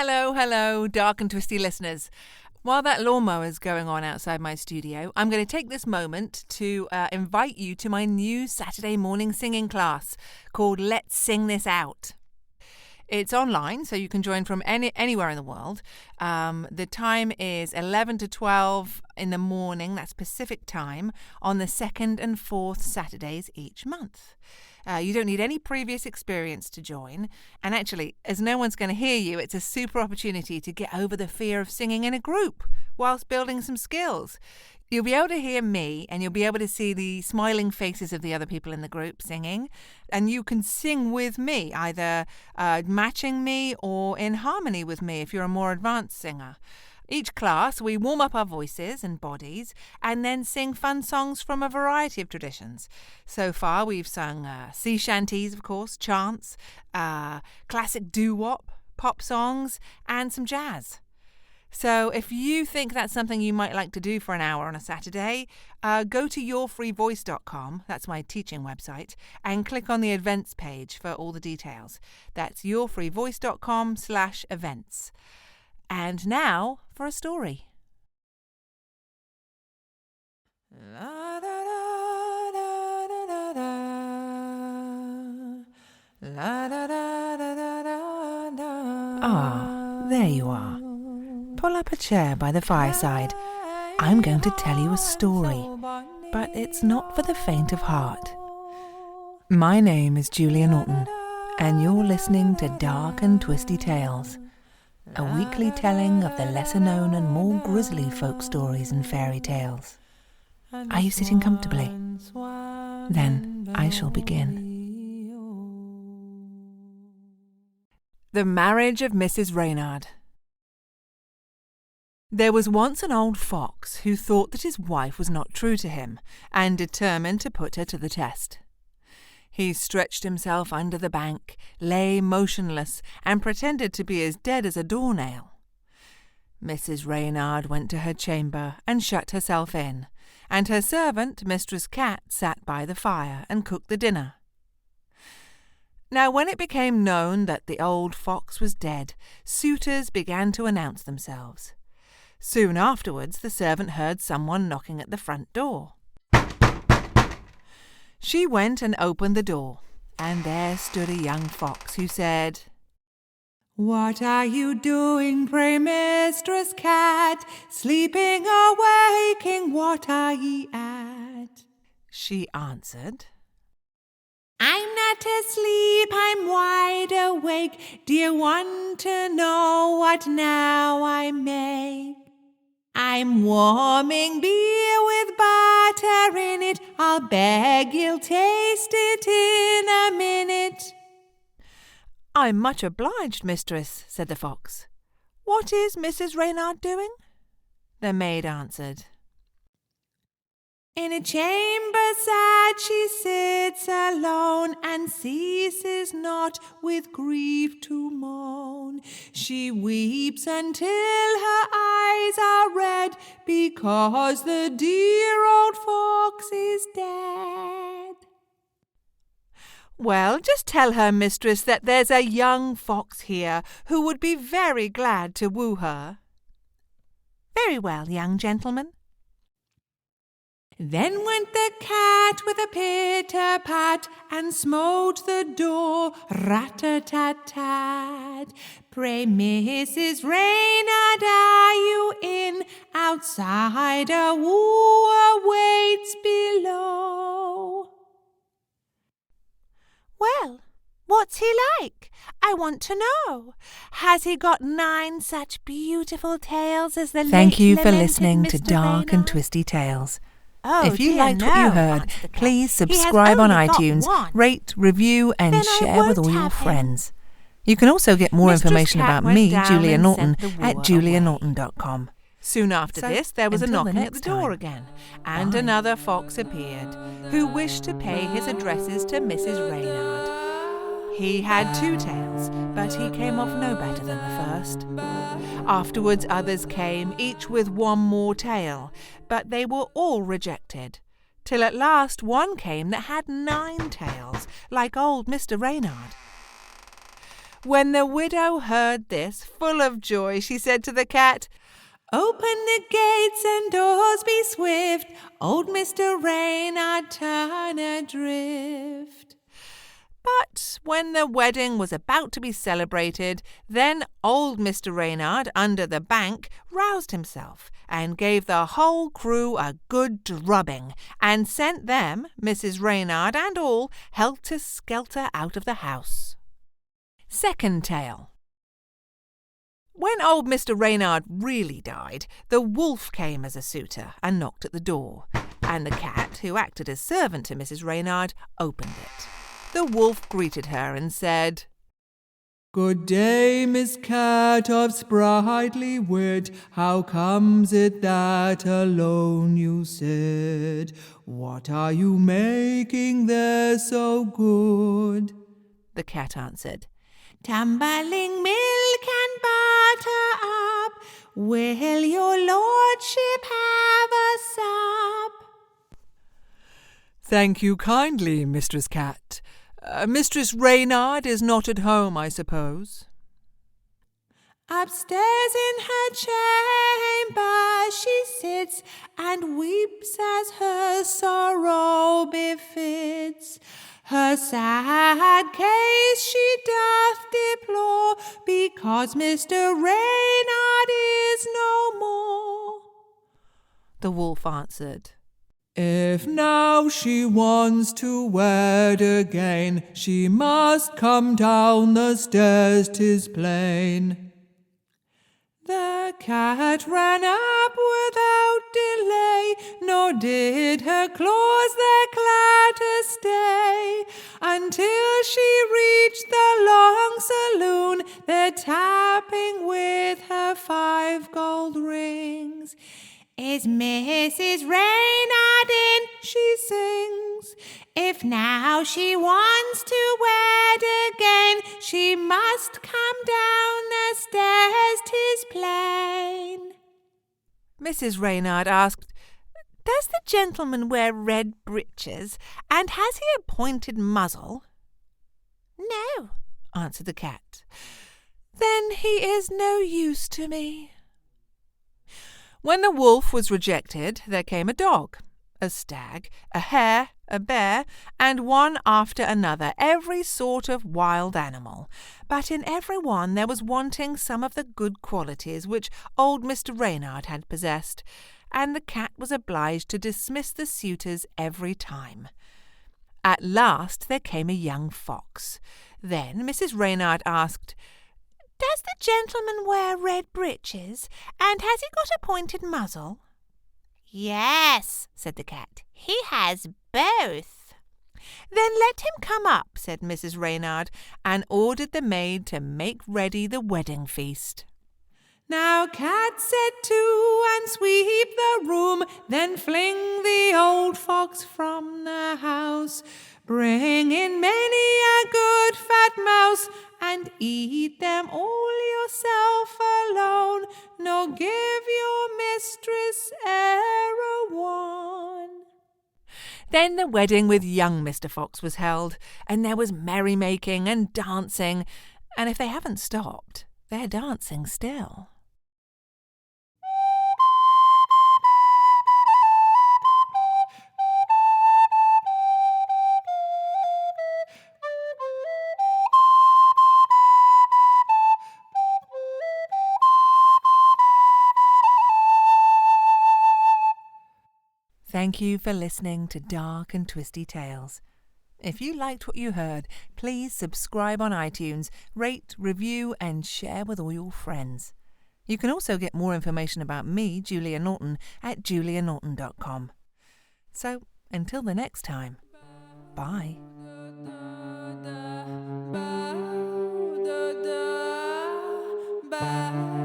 Hello, dark and twisty listeners. While that lawnmower is going on outside my studio, I'm going to take this moment to invite you to my new Saturday morning singing class called Let's Sing This Out. It's online, so you can join from anywhere in the world. The time is 11 to 12 in the morning, that's Pacific time, on the second and fourth Saturdays each month. You don't need any previous experience to join. And actually, as no one's going to hear you, it's a super opportunity to get over the fear of singing in a group whilst building some skills. You'll be able to hear me and you'll be able to see the smiling faces of the other people in the group singing. And you can sing with me, either matching me or in harmony with me if you're a more advanced singer. Each class, we warm up our voices and bodies and then sing fun songs from a variety of traditions. So far, we've sung sea shanties, of course, chants, classic doo-wop, pop songs, and some jazz. So if you think that's something you might like to do for an hour on a Saturday, go to yourfreevoice.com, that's my teaching website, and click on the events page for all the details. That's yourfreevoice.com/events. And now for a story. There you are. Pull up a chair by the fireside. I'm going to tell you a story, but it's not for the faint of heart. My name is Julia Norton, and you're listening to Dark and Twisty Tales, a weekly telling of the lesser-known and more grisly folk stories and fairy tales. Are you sitting comfortably? Then I shall begin. The Marriage of Mrs. Reynard. There was once an old fox who thought that his wife was not true to him, and determined to put her to the test. He stretched himself under the bank, lay motionless, and pretended to be as dead as a doornail. Mrs. Reynard went to her chamber and shut herself in, and her servant, Mistress Cat, sat by the fire and cooked the dinner. Now when it became known that the old fox was dead, suitors began to announce themselves. Soon afterwards the servant heard someone knocking at the front door. She went and opened the door, and there stood a young fox who said, "What are you doing, pray, Mistress Cat? Sleeping or waking, what are ye at?" She answered, "I'm not asleep, I'm wide awake. Do you want to know what now I make? I'm warming beer with butter in it. I'll beg you'll taste it in a minute." "I'm much obliged, mistress," said the fox. "What is Mrs. Reynard doing?" The maid answered, "In a chamber sad she sits alone, and ceases not with grief to moan. She weeps until her eyes are red, because the dear old fox is dead." "Well, just tell her, mistress, that there's a young fox here who would be very glad to woo her." "Very well, young gentleman." Then went the cat with a pitter-pat, and smote the door, rat-a-tat-tat. "Pray, Mrs. Reynard, are you in? Outside a wooer waits below." "Well, what's he like? I want to know. Has he got 9 such beautiful tails as the Thank you for late-lamented listening to Mr. Dark and Reynard?" Twisty Tales. "Oh, If you dear, liked what you no," heard, answered the cat. please "He has subscribe on only got iTunes, one." rate, review, and "Then I share with won't all your have him." friends. You can also get more Mistress information Cat about went me, down Julia and Norton, sent the at wooer julianorton.com. Soon after So, this, there was a until the knocking at the next door time. again, and Bye. another fox appeared, who wished to pay his addresses to Mrs. Reynard. He had 2 tails, but he came off no better than the first. Afterwards others came, each with 1 more tail, but they were all rejected, till at last one came that had 9 tails, like old Mr. Reynard. When the widow heard this, full of joy, she said to the cat, "Open the gates and doors be swift, old Mr. Reynard turn adrift." But when the wedding was about to be celebrated, then old Mr. Reynard, under the bank, roused himself and gave the whole crew a good drubbing and sent them, Mrs. Reynard and all, helter-skelter out of the house. Second tale. When old Mr. Reynard really died, the wolf came as a suitor and knocked at the door, and the cat, who acted as servant to Mrs. Reynard, opened it. The wolf greeted her and said, "Good day, Miss Cat of sprightly wit. How comes it that alone you sit? What are you making there so good?" The cat answered, "Tumbling milk and butter up. Will your lordship have a sup?" "Thank you kindly, Mistress Cat. Mistress Reynard is not at home, I suppose?" "Upstairs in her chamber she sits, and weeps as her sorrow befits. Her sad case she doth deplore, because Mr. Reynard is no more." The wolf answered, "If now she wants to wed again, she must come down the stairs, 'tis plain." The cat ran up without delay, nor did her claws their clatter stay, until she reached the long saloon, there tapping with her 5 gold rings. "Is Mrs. Reynard in?" she sings. "If now she wants to wed again, she must come down the stairs, 'tis plain." Mrs. Reynard asked, "Does the gentleman wear red breeches, and has he a pointed muzzle?" "No," answered the cat. "Then he is no use to me." When the wolf was rejected, there came a dog, a stag, a hare, a bear, and one after another, every sort of wild animal. But in every one there was wanting some of the good qualities which old Mr. Reynard had possessed, and the cat was obliged to dismiss the suitors every time. At last there came a young fox. Then Mrs. Reynard asked, "Does the gentleman wear red breeches, and has he got a pointed muzzle?" "Yes," said the cat, "he has both." "Then let him come up," said Mrs. Reynard, and ordered the maid to make ready the wedding feast. "Now, cat, set to and sweep the room, then fling the old fox from the house. Bring in many a good fat mouse, and eat them all yourself alone, nor give your mistress e'er a one." Then the wedding with young Mr. Fox was held, and there was merrymaking and dancing, and if they haven't stopped, they're dancing still. Thank you for listening to Dark and Twisty Tales. If you liked what you heard, please subscribe on iTunes, rate, review, and share with all your friends. You can also get more information about me, Julia Norton, at julianorton.com. So, until the next time, bye. Bye.